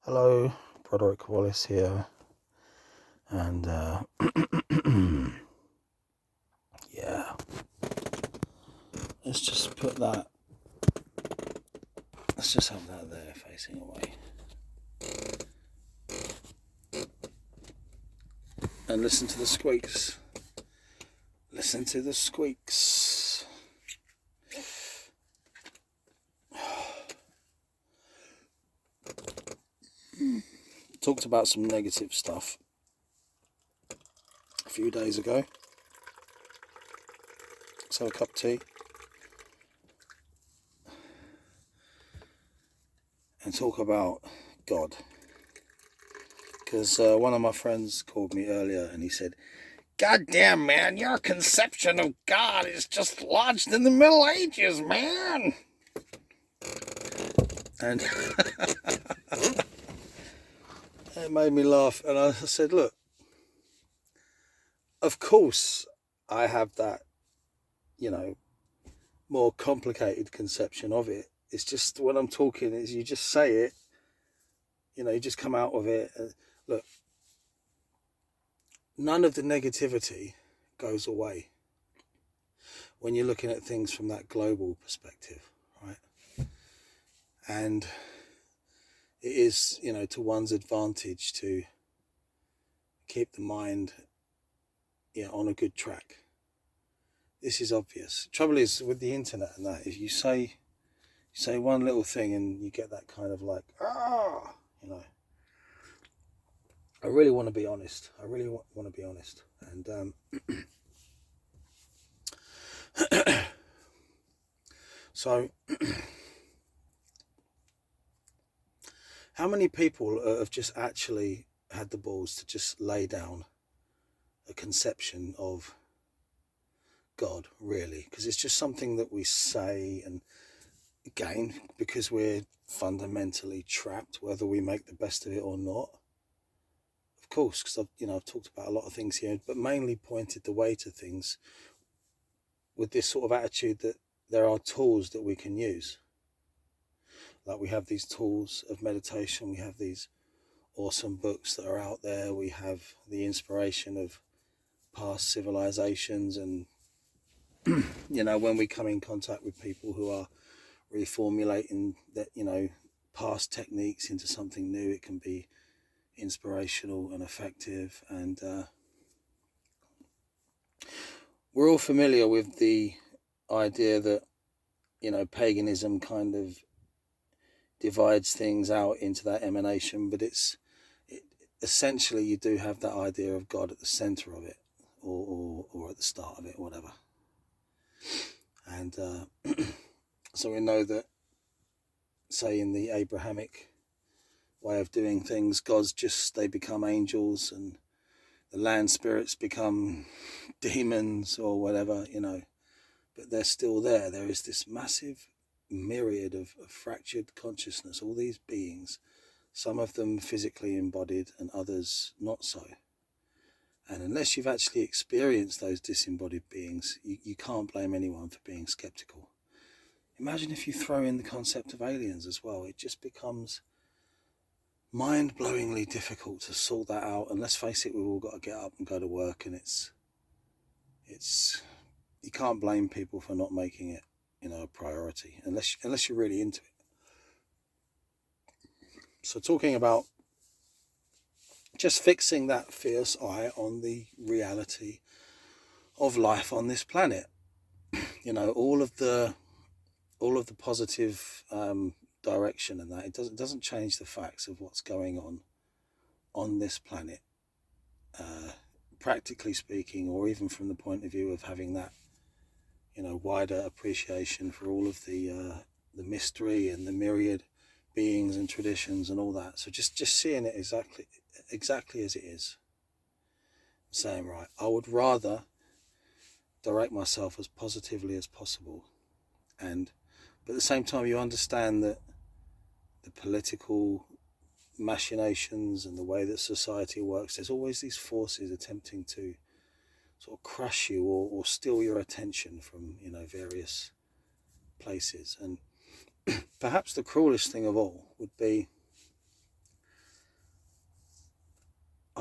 Hello, Broderick Wallace here, and yeah, let's just have that there facing away, and listen to the squeaks. Listen to the squeaks. Talked about some negative stuff a few days ago. Let's have a cup of tea and talk about God. Because one of my friends called me earlier and he said, "God damn, man, your conception of God is just lodged in the Middle Ages, man." And it made me laugh. And I said, look, of course I have that, more complicated conception of it. It's just when I'm talking, is you just say it, you just come out of it. Look, none of the negativity goes away when you're looking at things from that global perspective, right? And it is, to one's advantage to keep the mind, on a good track. This is obvious. Trouble is with the internet and that, if you say one little thing and you get that kind of like, I really want to be honest. I really want to be honest. And so how many people have just actually had the balls to just lay down a conception of God, really? Because it's just something that we say, and again, because we're fundamentally trapped, whether we make the best of it or not. Of course, because I've talked about a lot of things here, but mainly pointed the way to things with this sort of attitude that there are tools that we can use. Like we have these tools of meditation, we have these awesome books that are out there, we have the inspiration of past civilizations, and when we come in contact with people who are reformulating that, past techniques into something new, it can be inspirational and effective. And we're all familiar with the idea that, paganism kind of divides things out into that emanation, but essentially you do have that idea of God at the center of it, or at the start of it, whatever. And so we know that, say, in the Abrahamic way of doing things, they become angels, and the land spirits become demons or whatever, but they're still there. There is this massive myriad of fractured consciousness, all these beings, some of them physically embodied and others not so. And unless you've actually experienced those disembodied beings, you can't blame anyone for being skeptical. Imagine if you throw in the concept of aliens as well. It just becomes mind-blowingly difficult to sort that out. And let's face it, we've all got to get up and go to work, and it's you can't blame people for not making it, a priority, unless you're really into it. So talking about just fixing that fierce eye on the reality of life on this planet. All of the positive direction and that, it doesn't change the facts of what's going on this planet, practically speaking, or even from the point of view of having that, wider appreciation for all of the mystery and the myriad beings and traditions and all that. So just seeing it exactly as it is. Saying, right, I would rather direct myself as positively as possible, but at the same time you understand that the political machinations and the way that society works, there's always these forces attempting to sort of crush you or steal your attention from, various places. And perhaps the cruelest thing of all would be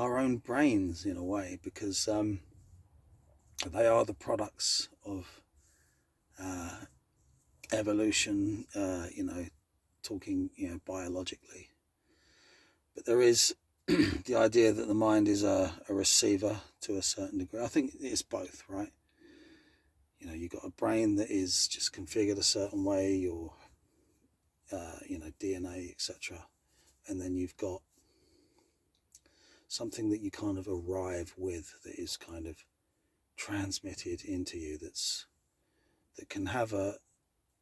our own brains in a way, because they are the products of evolution, talking, biologically. But there is the idea that the mind is a receiver to a certain degree. I think it's both, right? You've got a brain that is just configured a certain way, your DNA, etc. And then you've got something that you kind of arrive with that is kind of transmitted into you that can have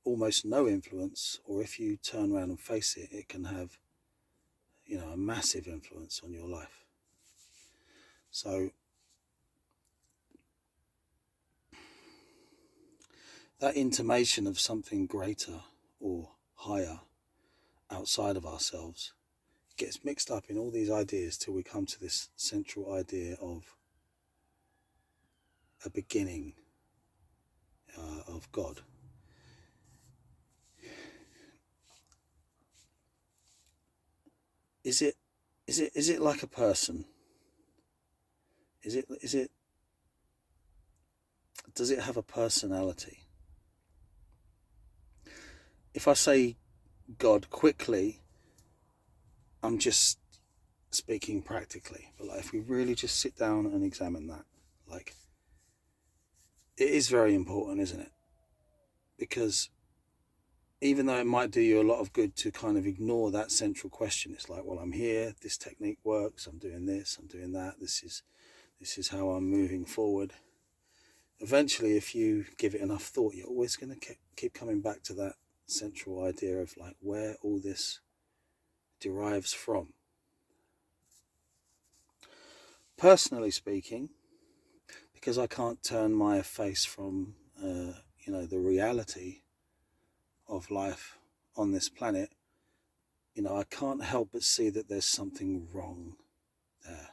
almost no influence, or if you turn around and face it, it can have a massive influence on your life. So that intimation of something greater or higher outside of ourselves gets mixed up in all these ideas till we come to this central idea of a beginning of God. Is it like a person? Does it have a personality? If I say God quickly, I'm just speaking practically. But if we really just sit down and examine that, it is very important, isn't it? Because even though it might do you a lot of good to kind of ignore that central question, it's like, well, I'm here, this technique works, I'm doing this, I'm doing that, this is how I'm moving forward. Eventually, if you give it enough thought, you're always going to keep coming back to that central idea of where all this derives from. Personally speaking, because I can't turn my face from the reality of life on this planet, I can't help but see that there's something wrong there.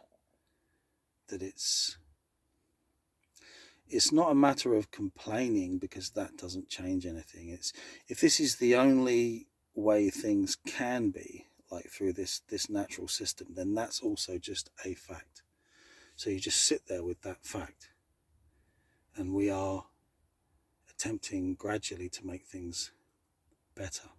That it's not a matter of complaining, because that doesn't change anything. It's if this is the only way things can be, through this natural system, then that's also just a fact. So you just sit there with that fact, and we are attempting gradually to make things better.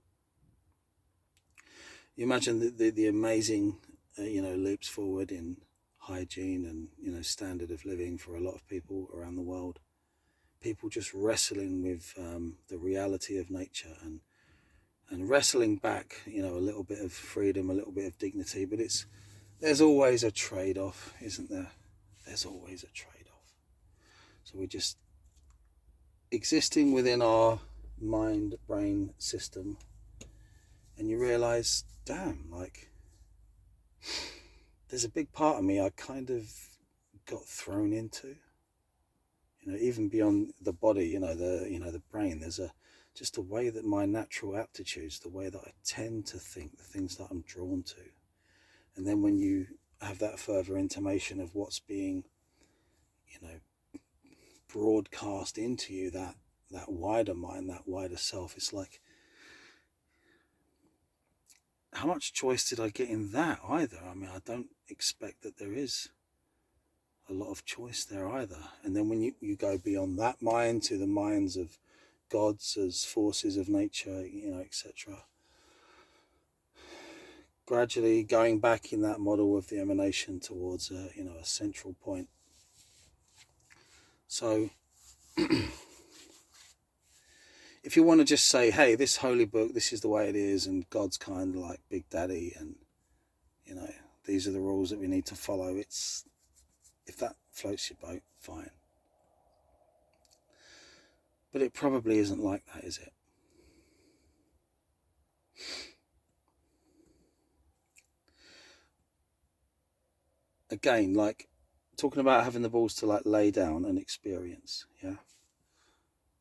You imagine the amazing leaps forward in hygiene and standard of living for a lot of people around the world. People just wrestling with the reality of nature and wrestling back a little bit of freedom, a little bit of dignity. But there's always a trade-off, isn't there? There's always a trade-off. So we're just existing within our mind-brain system, and you realise, damn, there's a big part of me I kind of got thrown into. Even beyond the body, the brain. There's just a way that my natural aptitudes, the way that I tend to think, the things that I'm drawn to, and then when you have that further intimation of what's being, broadcast into you, that wider mind, that wider self, it's like, how much choice did I get in that either? I mean, I don't expect that there is a lot of choice there either. And then when you go beyond that mind to the minds of gods as forces of nature, etc., gradually going back in that model of the emanation towards a central point. So if you want to just say, hey, this holy book, this is the way it is, and God's kind of like Big Daddy, and these are the rules that we need to follow, if that floats your boat, fine. But it probably isn't like that, is it? Again, talking about having the balls to lay down and experience, yeah.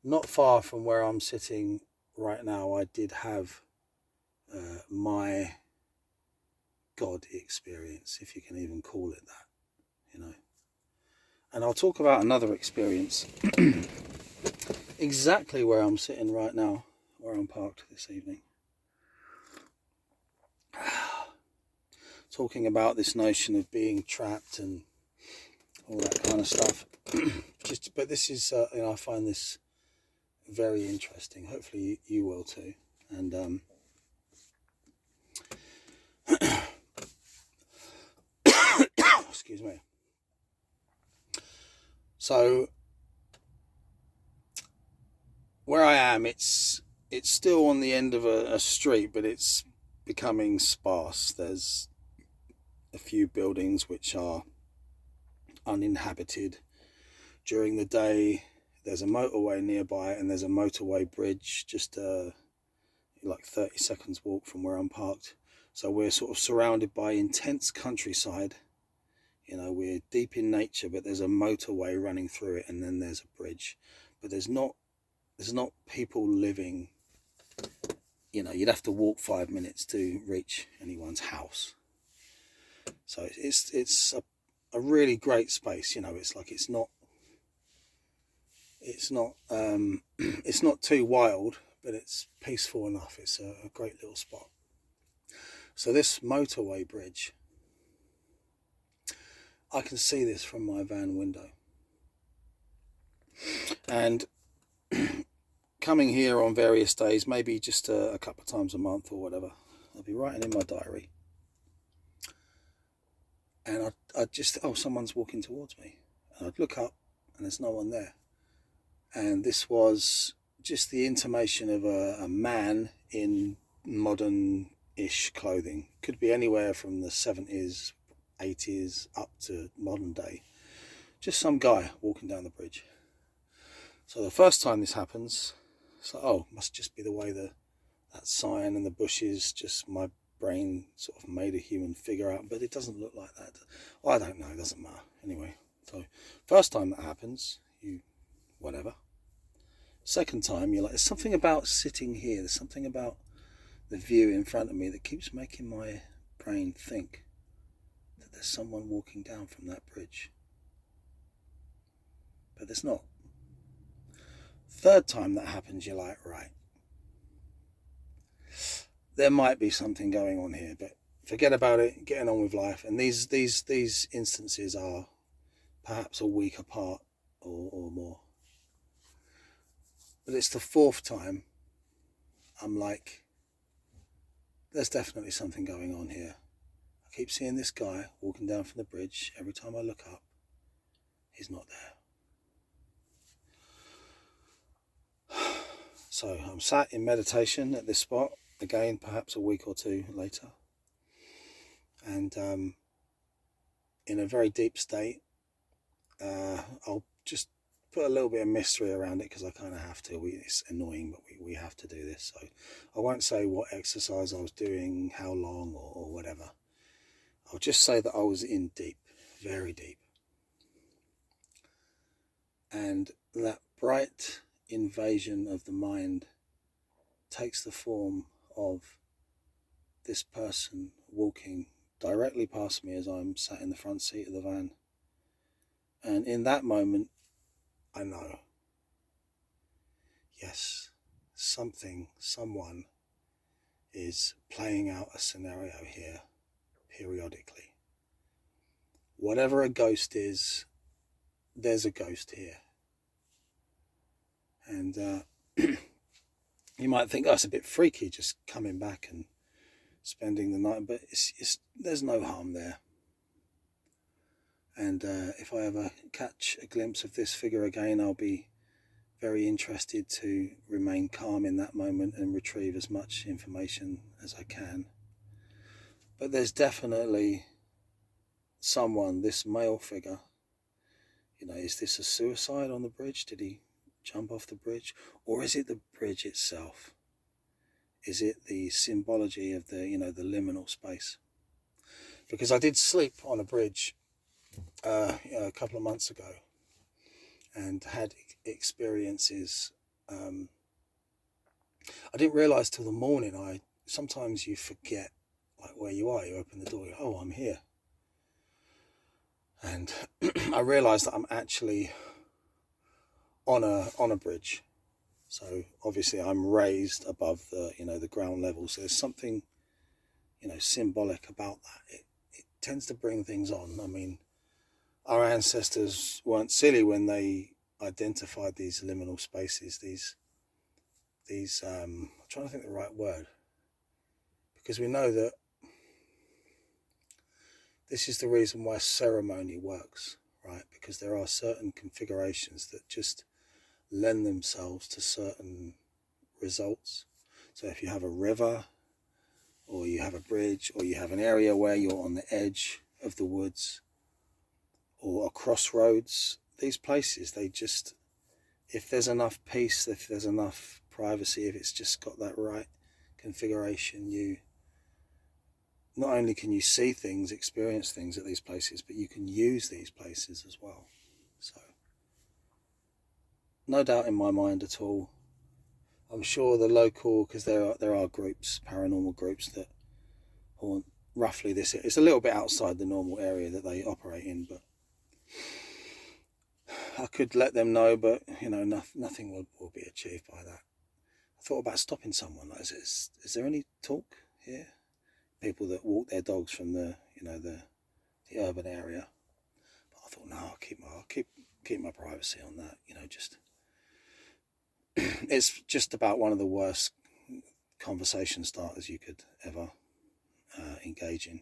Not far from where I'm sitting right now, I did have my God experience, if you can even call it that, And I'll talk about another experience exactly where I'm sitting right now, where I'm parked this evening. talking about this notion of being trapped and all that kind of stuff. But this is, you know, I find this very interesting. Hopefully you will too. And excuse me. So where I am, it's still on the end of a street, but it's becoming sparse. There's a few buildings which are uninhabited. During the day, there's a motorway nearby, and there's a motorway bridge just like 30 seconds walk from where I'm parked. So we're sort of surrounded by intense countryside. You know, we're deep in nature, but there's a motorway running through it, and then there's a bridge. But there's not people living. You know, you'd have to walk 5 minutes to reach anyone's house. So it's a really great space. You know, it's like it's not it's not too wild, but it's peaceful enough. It's a great little spot. So this motorway bridge, I can see this from my van window, and coming here on various days, maybe just a couple of times a month or whatever, I'll be writing in my diary, and I'd just, oh, someone's walking towards me, and I'd look up and there's no one there. And this was just the intimation of a man in modern-ish clothing. Could be anywhere from the 70s, 80s up to modern day. Just some guy walking down the bridge. So the first time this happens, it's like, oh, must just be the way that sign and the bushes, just my brain sort of made a human figure out, but it doesn't look like that. Well, I don't know, it doesn't matter. Anyway, so first time that happens, you whatever. Second time, you're like, there's something about sitting here, there's something about the view in front of me that keeps making my brain think that there's someone walking down from that bridge. But there's not. Third time that happens, you're like, right, there might be something going on here, but forget about it, getting on with life. And these instances are perhaps a week apart or more. But it's the fourth time I'm like, there's definitely something going on here. I keep seeing this guy walking down from the bridge. Every time I look up, he's not there. So I'm sat in meditation at this spot, again, perhaps a week or two later. And in a very deep state, I'll just put a little bit of mystery around it because I kind of have to. It's annoying, but we have to do this. So I won't say what exercise I was doing, how long, or whatever. I'll just say that I was in deep, very deep. And that bright invasion of the mind takes the form of this person walking directly past me as I'm sat in the front seat of the van. And in that moment, I know, yes, someone is playing out a scenario here periodically. Whatever a ghost is, there's a ghost here. And you might think, oh, it's a bit freaky just coming back and spending the night, but there's no harm there. And if I ever catch a glimpse of this figure again, I'll be very interested to remain calm in that moment and retrieve as much information as I can. But there's definitely someone, this male figure, you know, is this a suicide on the bridge? Did he jump off the bridge? Or is it the bridge itself? Is it the symbology of the, you know, the liminal space? Because I did sleep on a bridge a couple of months ago and had experiences. I didn't realise till the morning. Sometimes you forget like where you are. You open the door, oh, I'm here. And I realised that I'm actually on a bridge. So obviously I'm raised above the, you know, the ground level. So there's something, you know, symbolic about that. tends to bring things on. I mean, our ancestors weren't silly when they identified these liminal spaces, these I'm trying to think the right word, because we know that this is the reason why ceremony works, right? Because there are certain configurations that just lend themselves to certain results. So if you have a river, or you have a bridge, or you have an area where you're on the edge of the woods, or a crossroads, these places, they just, if there's enough peace, if there's enough privacy, if it's just got that right configuration, you not only can you see things, experience things at these places, but you can use these places as well. So no doubt in my mind at all. I'm sure the local, because there are groups, paranormal groups that haunt roughly this. It's a little bit outside the normal area that they operate in, but I could let them know, but you know, nothing will be achieved by that. I thought about stopping someone. Like, is there any talk here? People that walk their dogs from the urban area. But I thought, no, I'll keep my privacy on that. You know, just it's just about one of the worst conversation starters you could ever engage in.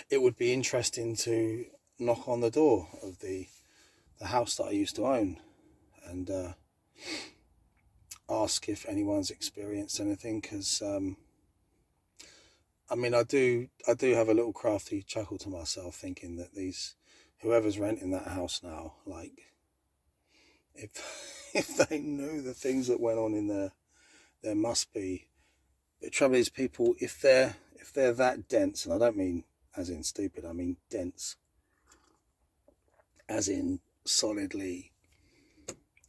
It would be interesting to knock on the door of the house that I used to own and ask if anyone's experienced anything, because I mean, I do have a little crafty chuckle to myself, thinking that whoever's renting that house now, like, if they knew the things that went on in there must be. The trouble is, people, if they're that dense, and I don't mean as in stupid, I mean dense, as in solidly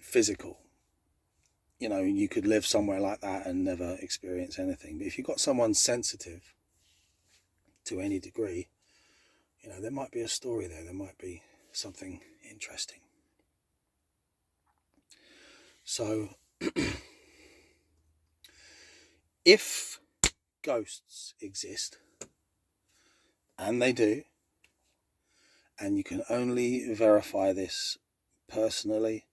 physical. You know, you could live somewhere like that and never experience anything. But if you've got someone sensitive to any degree, you know, there might be a story there. There might be something interesting. So, if ghosts exist, and they do, and you can only verify this personally,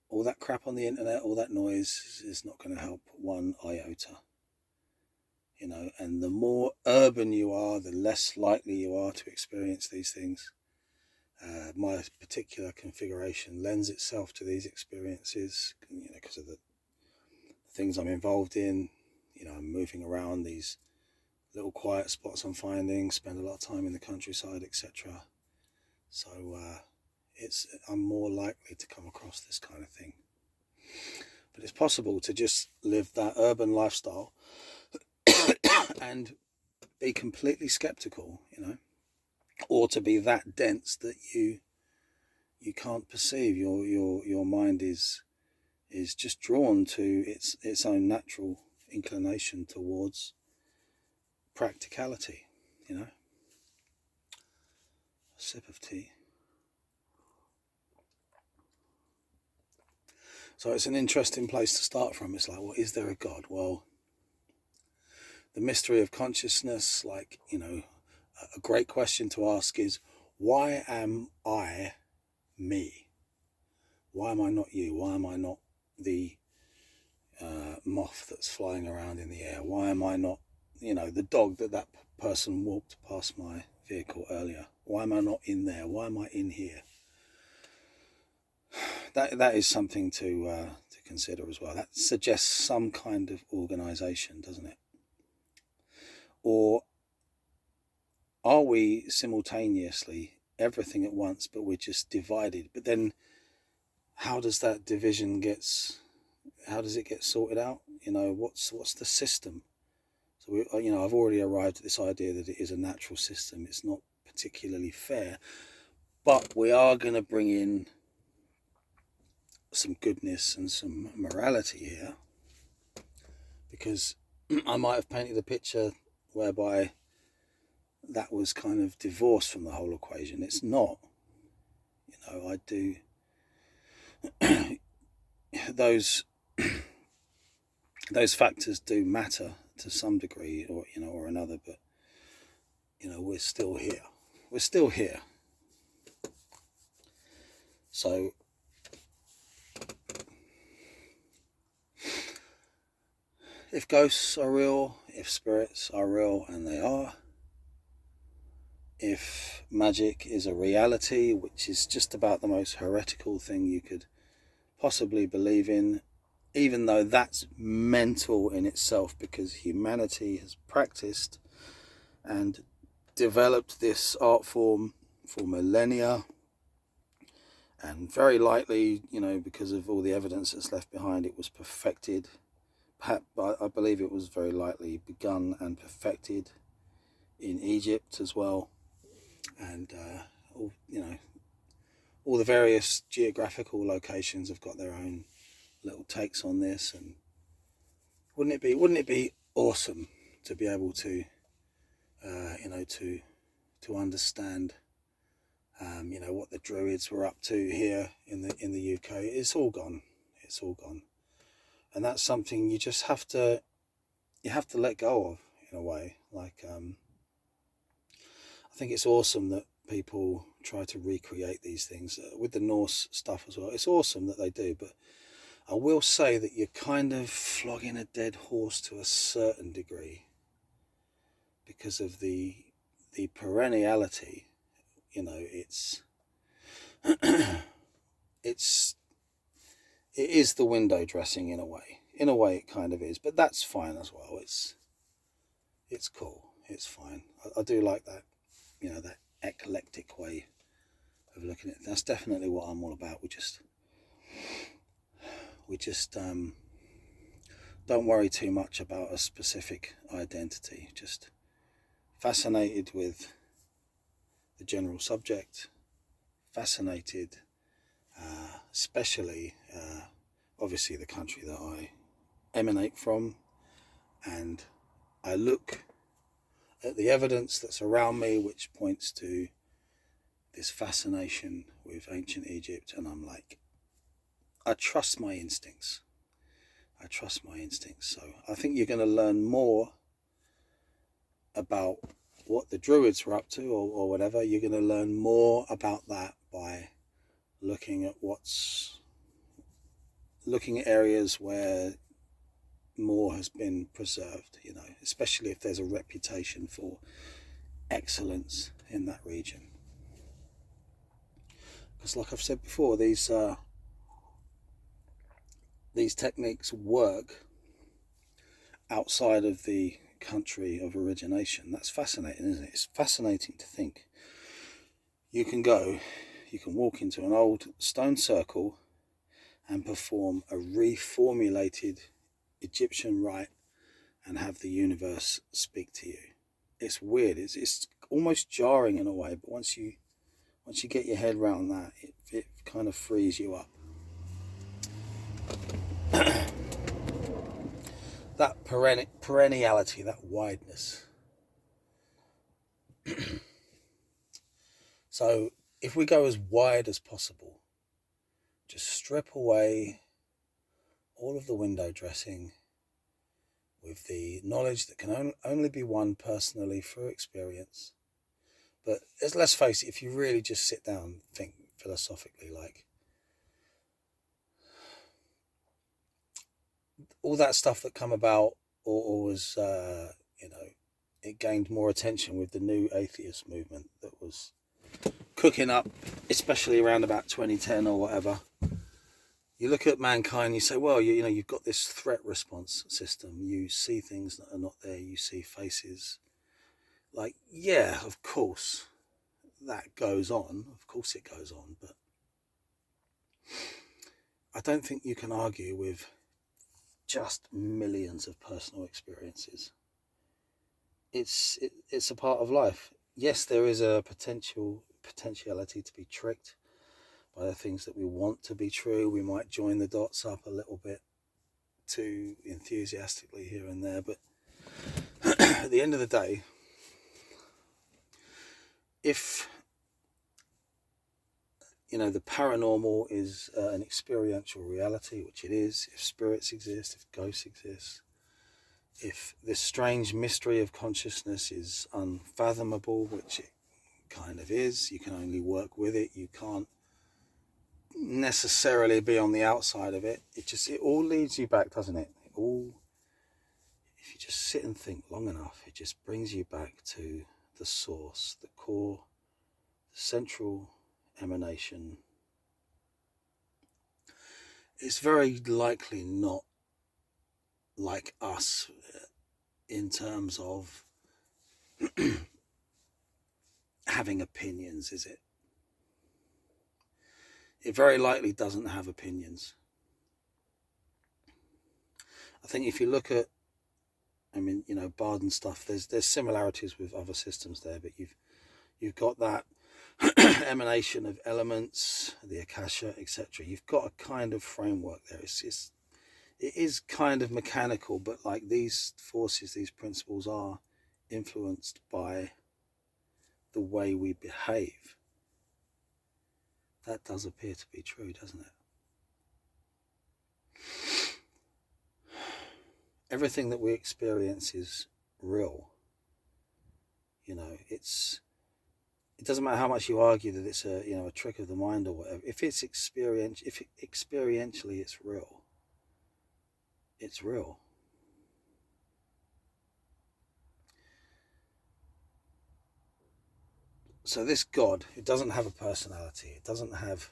all that crap on the internet, all that noise is not going to help one iota. You know, and the more urban you are, the less likely you are to experience these things. My particular configuration lends itself to these experiences, you know, because of the things I'm involved in. You know, I'm moving around these little quiet spots I'm finding, spend a lot of time in the countryside, etc. So I'm more likely to come across this kind of thing. But it's possible to just live that urban lifestyle and be completely skeptical, you know, or to be that dense that you can't perceive. Your mind is just drawn to its own natural inclination towards practicality, you know. A sip of tea. So it's an interesting place to start from. It's like, well, is there a God? Well, the mystery of consciousness, like, you know, a great question to ask is, why am I me? Why am I not you? Why am I not the moth that's flying around in the air? Why am I not, you know, the dog that person walked past my vehicle earlier? Why am I not in there? Why am I in here? That is something to consider as well. That suggests some kind of organisation, doesn't it? Or are we simultaneously everything at once, but we're just divided? But then, how does that division get sorted out? You know, what's the system? So I've already arrived at this idea that it is a natural system. It's not particularly fair, but we are going to bring in some goodness and some morality here, because I might have painted a picture whereby that was kind of divorced from the whole equation. It's not. You know, I do those factors do matter to some degree, or you know, or another, but you know, we're still here. We're still here. So if ghosts are real, if spirits are real, and they are, if magic is a reality, which is just about the most heretical thing you could possibly believe in, even though that's mental in itself, because humanity has practiced and developed this art form for millennia, and very likely, you know, because of all the evidence that's left behind, it was perfected. Perhaps, I believe it was very likely begun and perfected in Egypt as well, and all, you know, all the various geographical locations have got their own little takes on this. And wouldn't it be awesome to be able to, you know, to understand, you know, what the Druids were up to here in the UK. It's all gone. It's all gone, and that's something you just have to let go of in a way. Like, I think it's awesome that people try to recreate these things with the Norse stuff as well. It's awesome that they do, but I will say that you're kind of flogging a dead horse to a certain degree because of the perenniality. You know, it is the window dressing in a way. In a way, it kind of is, but that's fine as well. It's cool. It's fine. I do like that, you know, that eclectic way of looking at it. That's definitely what I'm all about. We just don't worry too much about a specific identity. Just fascinated with the general subject. Fascinated, especially, obviously, the country that I emanate from, and I look at the evidence that's around me, which points to this fascination with ancient Egypt, and I'm like, I trust my instincts. So I think you're going to learn more about what the Druids were up to, or whatever. You're going to learn more about that by looking at areas where more has been preserved, you know, especially if there's a reputation for excellence in that region. Because like I've said before, these techniques work outside of the country of origination. That's fascinating, isn't it? It's fascinating to think you can walk into an old stone circle and perform a reformulated Egyptian rite and have the universe speak to you. It's weird. It's almost jarring in a way, but once you get your head around that, it kind of frees you up. That perenniality, that wideness. So if we go as wide as possible, just strip away all of the window dressing with the knowledge that can only be won personally through experience. But let's face it, if you really just sit down and think philosophically, like, all that stuff that come about or was, you know, it gained more attention with the new atheist movement that was cooking up, especially around about 2010 or whatever. You look at mankind, you say, well, you know, you've got this threat response system. You see things that are not there. You see faces. Like, yeah, of course, that goes on. Of course it goes on. But I don't think you can argue with just millions of personal experiences. It's a part of life. Yes, there is a potentiality to be tricked by the things that we want to be true. We might join the dots up a little bit too enthusiastically here and there, but at the end of the day, if, you know, the paranormal is an experiential reality, which it is, if spirits exist, if ghosts exist, if this strange mystery of consciousness is unfathomable, which it kind of is, you can only work with it, you can't necessarily be on the outside of it. It all leads you back, doesn't it? If you just sit and think long enough, it just brings you back to the source, the core, the central emanation. It's very likely not like us in terms of having opinions, is it? It very likely doesn't have opinions. I think if you look at, Bardon stuff, there's similarities with other systems there, but you've got that emanation of elements, the Akasha, etc. You've got a kind of framework there. It is kind of mechanical, but like these forces, these principles are influenced by the way we behave. That does appear to be true, doesn't it? Everything that we experience is real. It doesn't matter how much you argue that it's a trick of the mind or whatever. If experientially it's real, it's real. So this God, it doesn't have a personality. It doesn't have.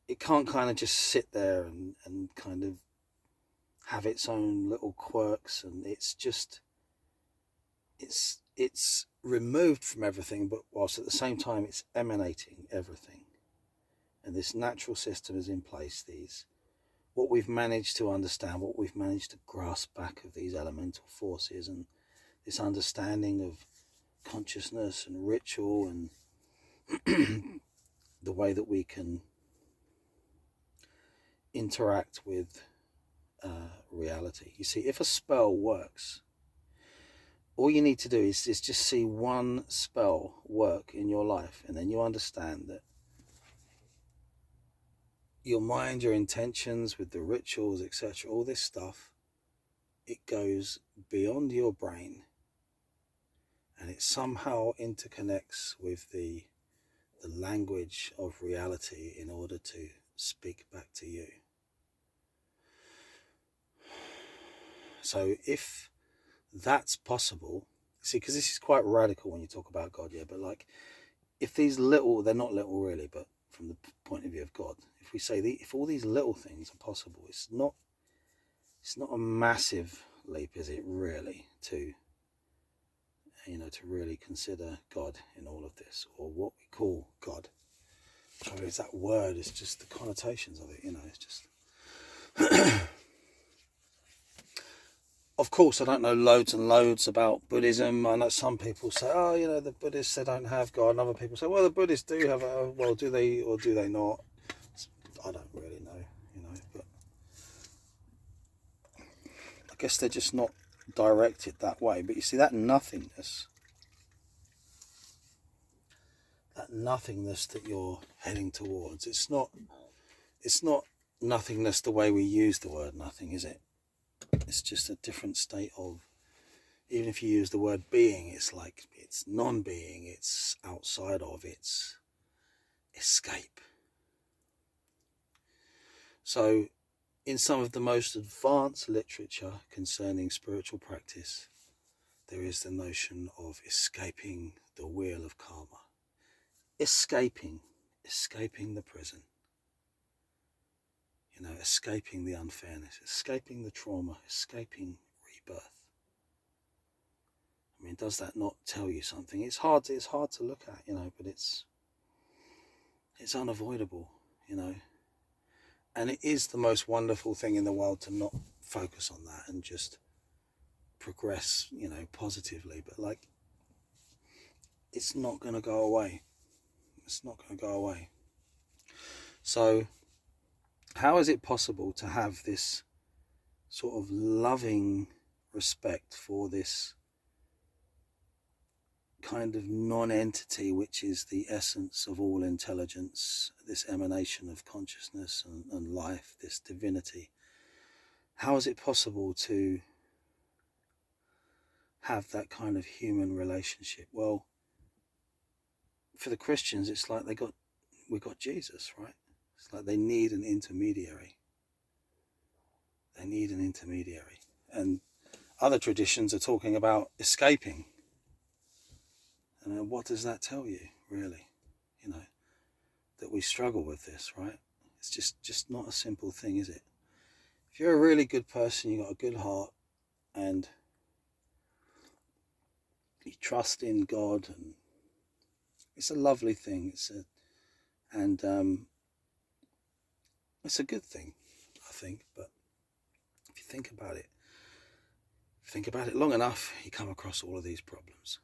It can't kind of just sit there and kind of have its own little quirks, and it's removed from everything, but whilst at the same time it's emanating everything. And this natural system is in place. What we've managed to understand, what we've managed to grasp back of these elemental forces, and this understanding of consciousness and ritual and the way that we can interact with reality. You see, if a spell works, all you need to do is just see one spell work in your life, and then you understand that your mind, your intentions with the rituals, etc., all this stuff, it goes beyond your brain, and it somehow interconnects with the language of reality in order to speak back to you. So if that's possible, see, because this is quite radical when you talk about God, yeah, but like, if they're not little really, but from the point of view of God, if we say if all these little things are possible, it's not a massive leap, is it, really, to really consider God in all of this, or what we call God. Trouble is, that word is just the connotations of it, it's just Of course, I don't know loads and loads about Buddhism. I know some people say, the Buddhists, they don't have God. And other people say, well, the Buddhists do have well, do they or do they not? I don't really know, but I guess they're just not directed that way. But you see, that nothingness that you're heading towards, it's not nothingness the way we use the word nothing, is it? It's just a different state of, even if you use the word being, it's like, it's non-being, it's outside of, it's escape. So in some of the most advanced literature concerning spiritual practice, there is the notion of escaping the wheel of karma. Escaping the prison. Escaping the unfairness, escaping the trauma, escaping rebirth. I mean, does that not tell you something? It's hard to look at, but it's unavoidable, and it is the most wonderful thing in the world to not focus on that and just progress, positively. But like, it's not going to go away. It's not going to go away. So how is it possible to have this sort of loving respect for this kind of non-entity, which is the essence of all intelligence, this emanation of consciousness and life, this divinity? How is it possible to have that kind of human relationship? Well, for the Christians, it's like we got Jesus, right? It's like they need an intermediary. They need an intermediary. And other traditions are talking about escaping. And what does that tell you, really? That we struggle with this, right? It's just not a simple thing, is it? If you're a really good person, you've got a good heart, and you trust in God, and it's a lovely thing. It's a good thing, I think. But if you think about it long enough, you come across all of these problems.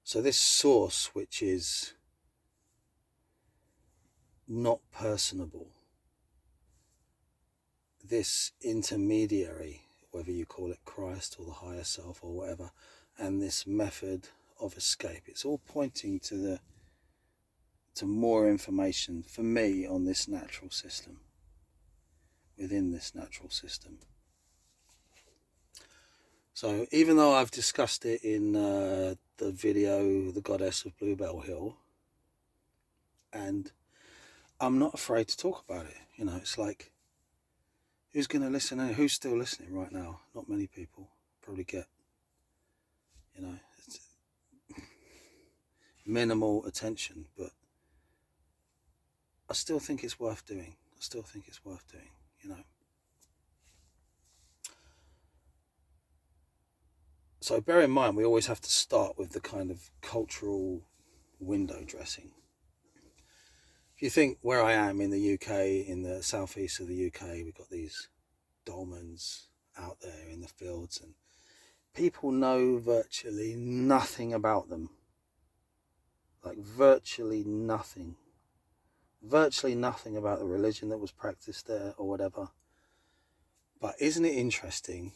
So this source, which is not personable, this intermediary, whether you call it Christ or the higher self or whatever, and this method of escape, it's all pointing to more information for me on this natural system, within this natural system. So even though I've discussed it in the video, The Goddess of Bluebell Hill, and I'm not afraid to talk about it, it's like, who's going to listen? And who's still listening right now? Not many people. Probably get, it's minimal attention, but I still think it's worth doing. So bear in mind, we always have to start with the kind of cultural window dressing. If you think where I am in the UK, in the southeast of the UK, we've got these dolmens out there in the fields, and people know virtually nothing about them. Like virtually nothing about the religion that was practiced there or whatever. But isn't it interesting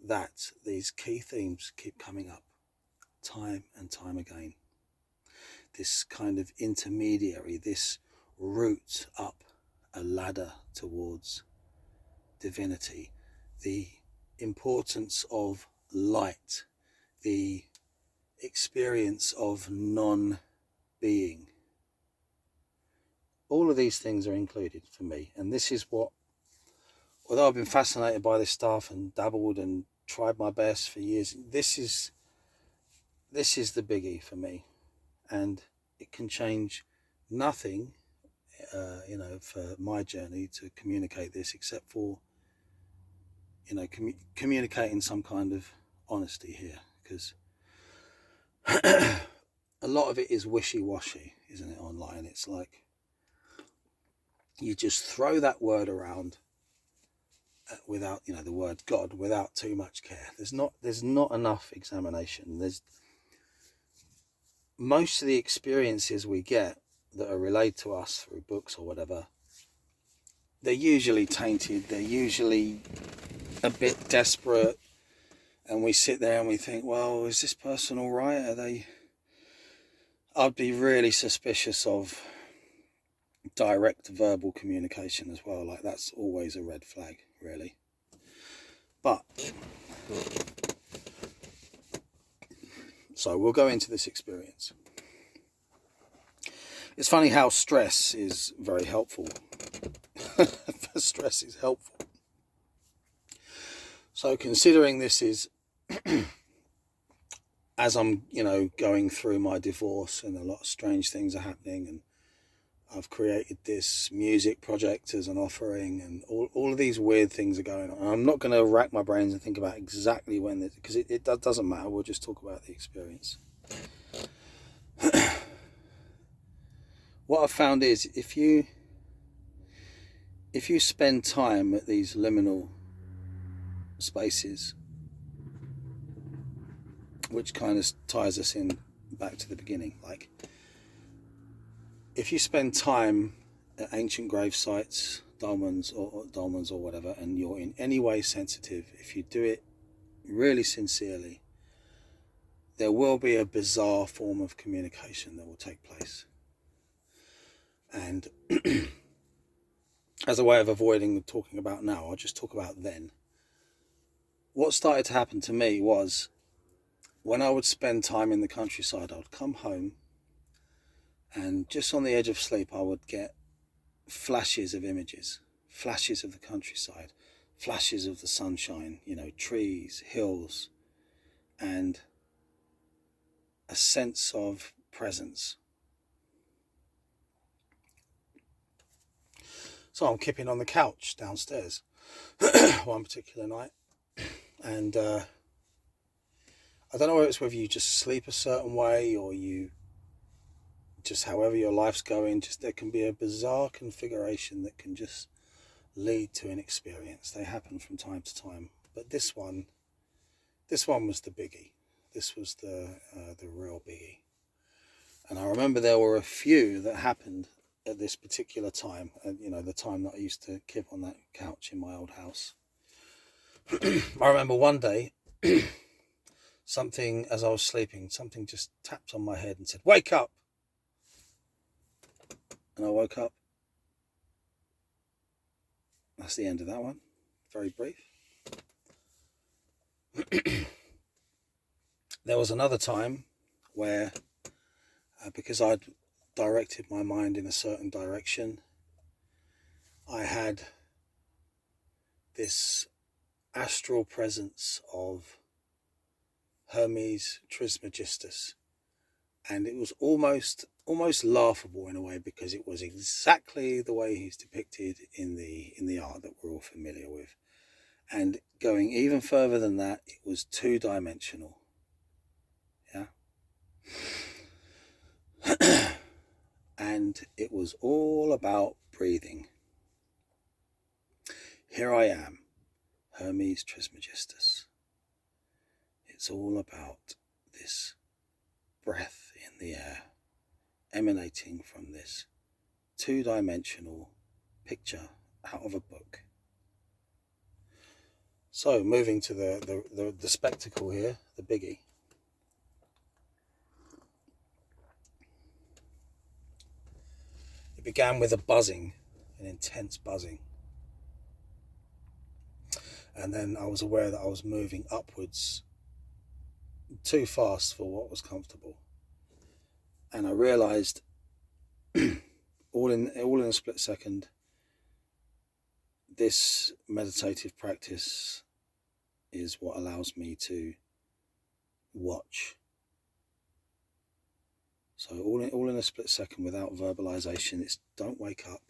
that these key themes keep coming up time and time again? This kind of intermediary, this route up a ladder towards divinity, the importance of light, the experience of non-being. All of these things are included for me, and this is what, although I've been fascinated by this stuff and dabbled and tried my best for years, this is the biggie for me, and it can change nothing, for my journey to communicate this, except for, communicating some kind of honesty here, because a lot of it is wishy-washy, isn't it, online? It's like you just throw that word around without, the word God, without too much care. There's not enough examination. There's most of the experiences we get that are relayed to us through books or whatever, they're usually tainted, they're usually a bit desperate, and we sit there and we think, well, is this person all right? I'd be really suspicious of direct verbal communication as well. Like, that's always a red flag, really. But so we'll go into this experience. It's funny how stress is very helpful. Stress is helpful. So considering this is, as I'm, going through my divorce, and a lot of strange things are happening, and I've created this music project as an offering, and all of these weird things are going on. I'm not going to rack my brains and think about exactly when, because it doesn't matter. We'll just talk about the experience. What I've found is if you spend time at these liminal spaces, which kind of ties us in back to the beginning, like if you spend time at ancient grave sites, dolmens or whatever, and you're in any way sensitive, if you do it really sincerely, there will be a bizarre form of communication that will take place. And as a way of avoiding talking about now, I'll just talk about then. What started to happen to me was when I would spend time in the countryside, I would come home and just on the edge of sleep, I would get flashes of images, flashes of the countryside, flashes of the sunshine, you know, trees, hills, and a sense of presence. So I'm kipping on the couch downstairs one particular night, and I don't know whether you just sleep a certain way or you just however your life's going, just there can be a bizarre configuration that can just lead to an experience. They happen from time to time, but this one was the biggie. This was the real biggie. And I remember there were a few that happened at this particular time, you know, the time that I used to kip on that couch in my old house. I remember one day, something, as I was sleeping, something just tapped on my head and said, "Wake up!" And I woke up. That's the end of that one. Very brief. There was another time where, because I'd directed my mind in a certain direction, I had this astral presence of Hermes Trismegistus, and it was almost laughable in a way because it was exactly the way he's depicted in the art that we're all familiar with. And going even further than that, it was two-dimensional. Yeah. And it was all about breathing. Here I am, Hermes Trismegistus. It's all about this breath in the air, emanating from this two-dimensional picture out of a book. So, moving to the spectacle here, the biggie. It began with a buzzing, an intense buzzing. And then I was aware that I was moving upwards too fast for what was comfortable. And I realized all in a split second, this meditative practice is what allows me to watch. So all in a split second, without verbalization, it's don't wake up,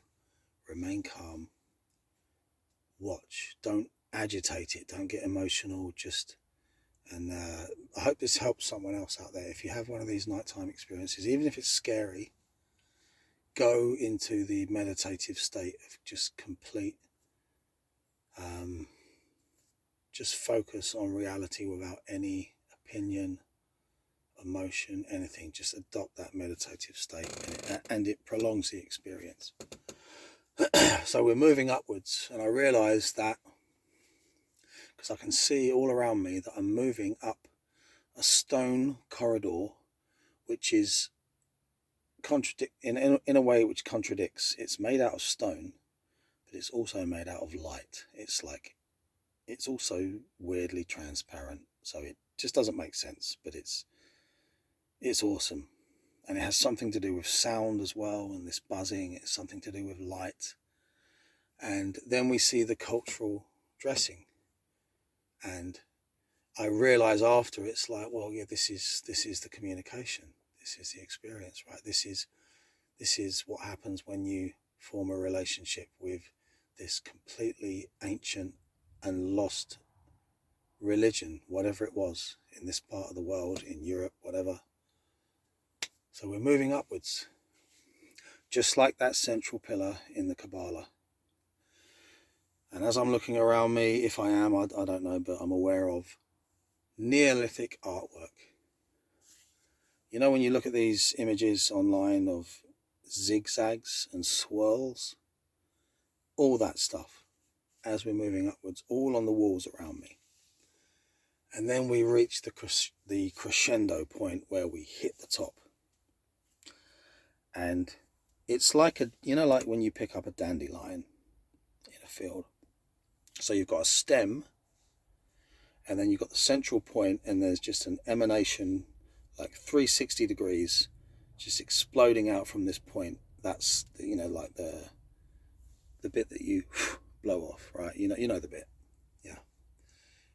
remain calm, watch, don't agitate it, don't get emotional, and I hope this helps someone else out there. If you have one of these nighttime experiences, even if it's scary, go into the meditative state of just complete, just focus on reality without any opinion, emotion, anything. Just adopt that meditative state, and it prolongs the experience. So we're moving upwards, and I realize that because I can see all around me that I'm moving up a stone corridor, which is in a way which contradicts. It's made out of stone, but it's also made out of light. It's also weirdly transparent, so it just doesn't make sense, but it's awesome. And it has something to do with sound as well, and this buzzing, it's something to do with light. And then we see the cultural dressing. And I realize after, it's like, well, yeah, this is the communication. This is the experience, right? This is what happens when you form a relationship with this completely ancient and lost religion, whatever it was in this part of the world, in Europe, whatever. So we're moving upwards, just like that central pillar in the Kabbalah. And as I'm looking around me, if I am, I don't know, but I'm aware of Neolithic artwork. You know, when you look at these images online of zigzags and swirls, all that stuff, as we're moving upwards, all on the walls around me. And then we reach the crescendo point where we hit the top. And it's like like when you pick up a dandelion a field. So you've got a stem, and then you've got the central point, and there's just an emanation, like 360 degrees, just exploding out from this point. That's, you know, like the bit that you blow off, right? You know the bit. Yeah.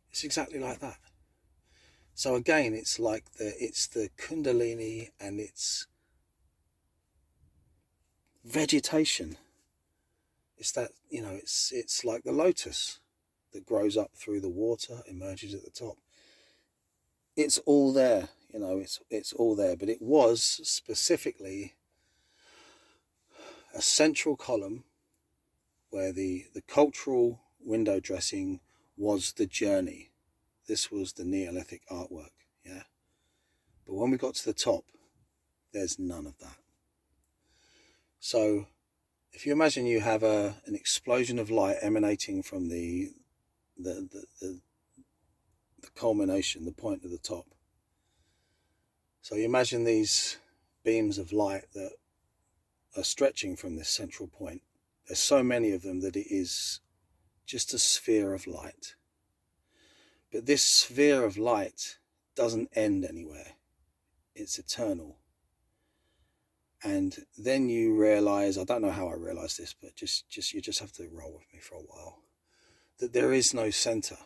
It's exactly like that. So again, it's like it's the Kundalini, and it's vegetation. It's that, you know, it's like the lotus that grows up through the water, emerges at the top. It's all there, you know, it's all there. But it was specifically a central column where the cultural window dressing was the journey. This was the Neolithic artwork, yeah. But when we got to the top, there's none of that. So if you imagine you have an explosion of light emanating from the culmination, the point at the top. So you imagine these beams of light that are stretching from this central point. There's so many of them that it is just a sphere of light. But this sphere of light doesn't end anywhere. It's eternal. And then you realize, I don't know how I realized this, but you just have to roll with me for a while, that there is no center.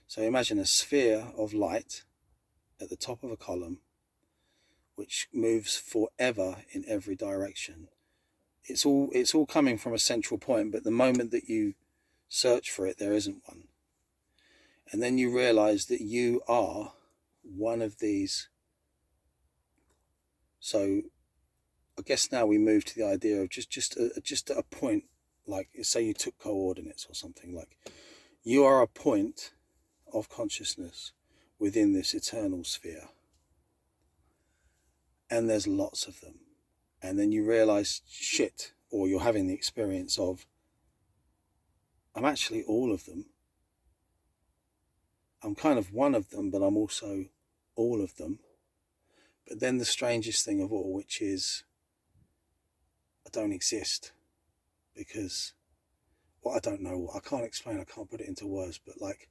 So imagine a sphere of light at the top of a column, which moves forever in every direction. It's all coming from a central point, but the moment that you search for it, there isn't one. And then you realize that you are one of these. So I guess now we move to the idea of just at a point, like say you took coordinates or something, like you are a point of consciousness within this eternal sphere. And there's lots of them. And then you realize, shit, or you're having the experience of, I'm actually all of them. I'm kind of one of them, but I'm also all of them. But then the strangest thing of all, which is, I don't exist. Because, well, I don't know, I can't explain, I can't put it into words, but like,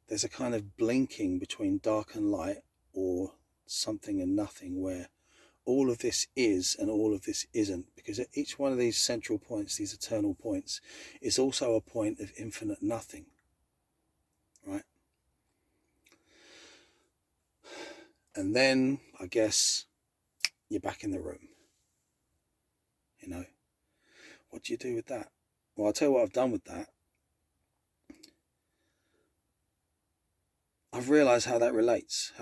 there's a kind of blinking between dark and light, or something and nothing, where all of this is and all of this isn't, because at each one of these central points, these eternal points, is also a point of infinite nothing, right? And then I guess you're back in the room. You know, what do you do with that? Well, I'll tell you what I've done with that. I've realized how that relates,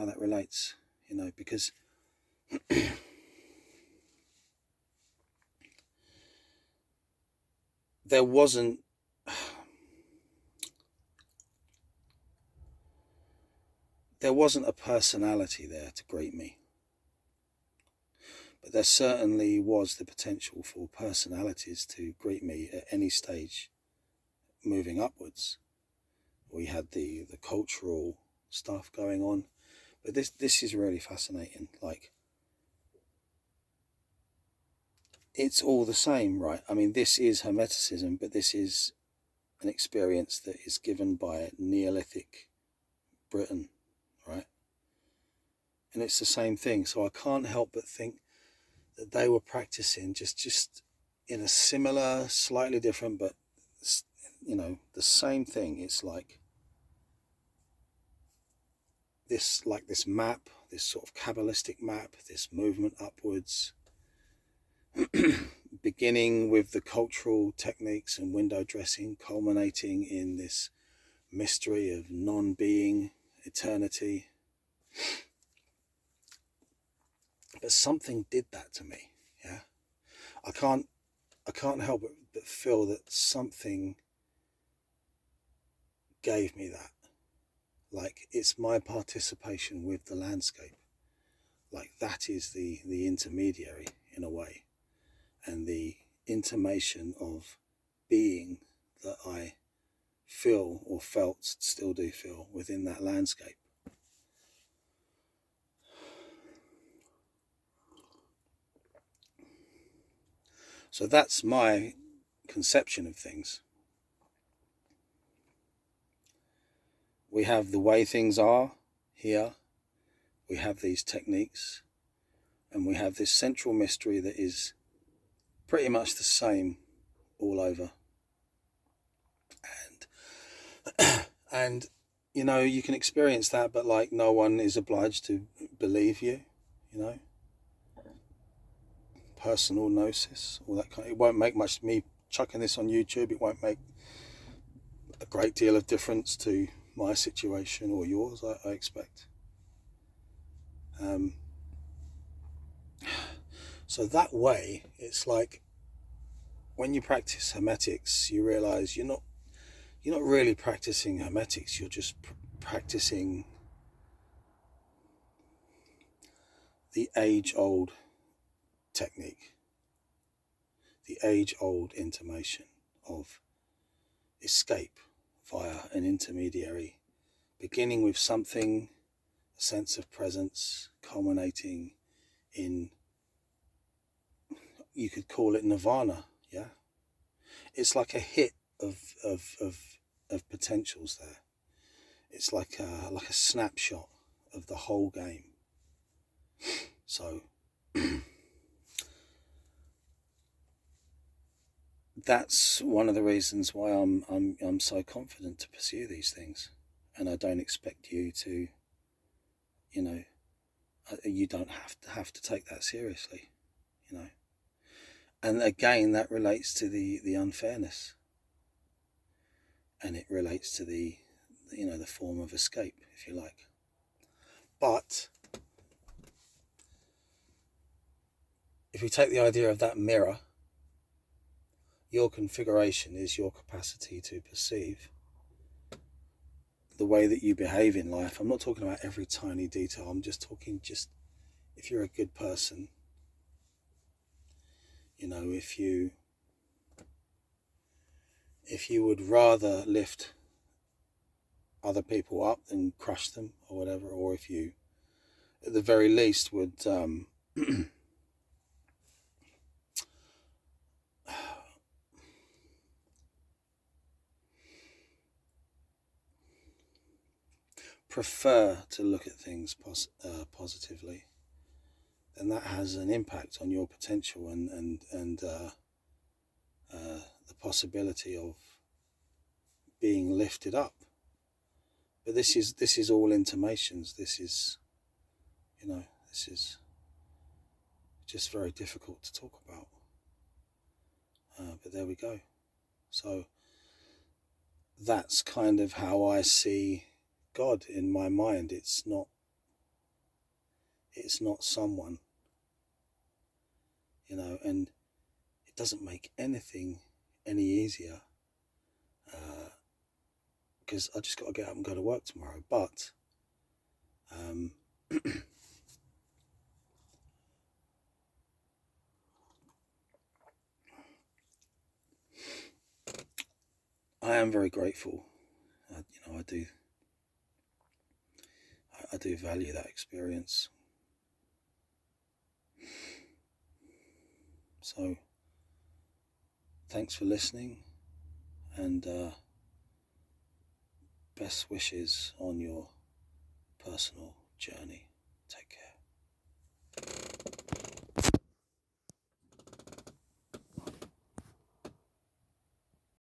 you know, because there wasn't a personality there to greet me. But there certainly was the potential for personalities to greet me at any stage moving upwards. We had the cultural stuff going on. But this is really fascinating. Like, it's all the same, right? I mean, this is Hermeticism, but this is an experience that is given by Neolithic Britain, right? And it's the same thing. So I can't help but think that they were practicing just in a similar, slightly different, but, you know, the same thing. It's like this map, this sort of Kabbalistic map, this movement upwards, beginning with the cultural techniques and window dressing, culminating in this mystery of non-being, eternity. But something did that to me, yeah. I can't help but feel that something gave me that. Like, it's my participation with the landscape. Like, that is the intermediary in a way. And the intimation of being that I feel or felt, still do feel, within that landscape. So that's my conception of things. We have the way things are here, we have these techniques, and we have this central mystery that is pretty much the same all over. And you know, you can experience that, but like, no one is obliged to believe you, you know. Personal gnosis, all that kind of, it won't make much, me chucking this on YouTube, it won't make a great deal of difference to my situation or yours, I expect. So that way, it's like when you practice Hermetics, you realize you're not really practicing Hermetics, you're just practicing the age-old technique, the age-old intimation of escape via an intermediary, beginning with something, a sense of presence, culminating in, you could call it nirvana, yeah? It's like a hit of potentials there. It's like a snapshot of the whole game. So that's one of the reasons why I'm so confident to pursue these things, and I don't expect you to, you know, you don't have to take that seriously, you know. And again, that relates to the unfairness, and it relates to the, you know, the form of escape, if you like. But if we take the idea of that mirror, your configuration is your capacity to perceive the way that you behave in life. I'm not talking about every tiny detail. I'm just talking, just if you're a good person, you know, if you would rather lift other people up than crush them or whatever, or if you at the very least would prefer to look at things positively, then that has an impact on your potential and the possibility of being lifted up. But this is all intimations. This is, you know, this is just very difficult to talk about. But there we go. So that's kind of how I see God in my mind. It's not someone, you know, and it doesn't make anything any easier, because I just got to get up and go to work tomorrow. But I am very grateful. You know, I do value that experience. So thanks for listening, and best wishes on your personal journey. Take care.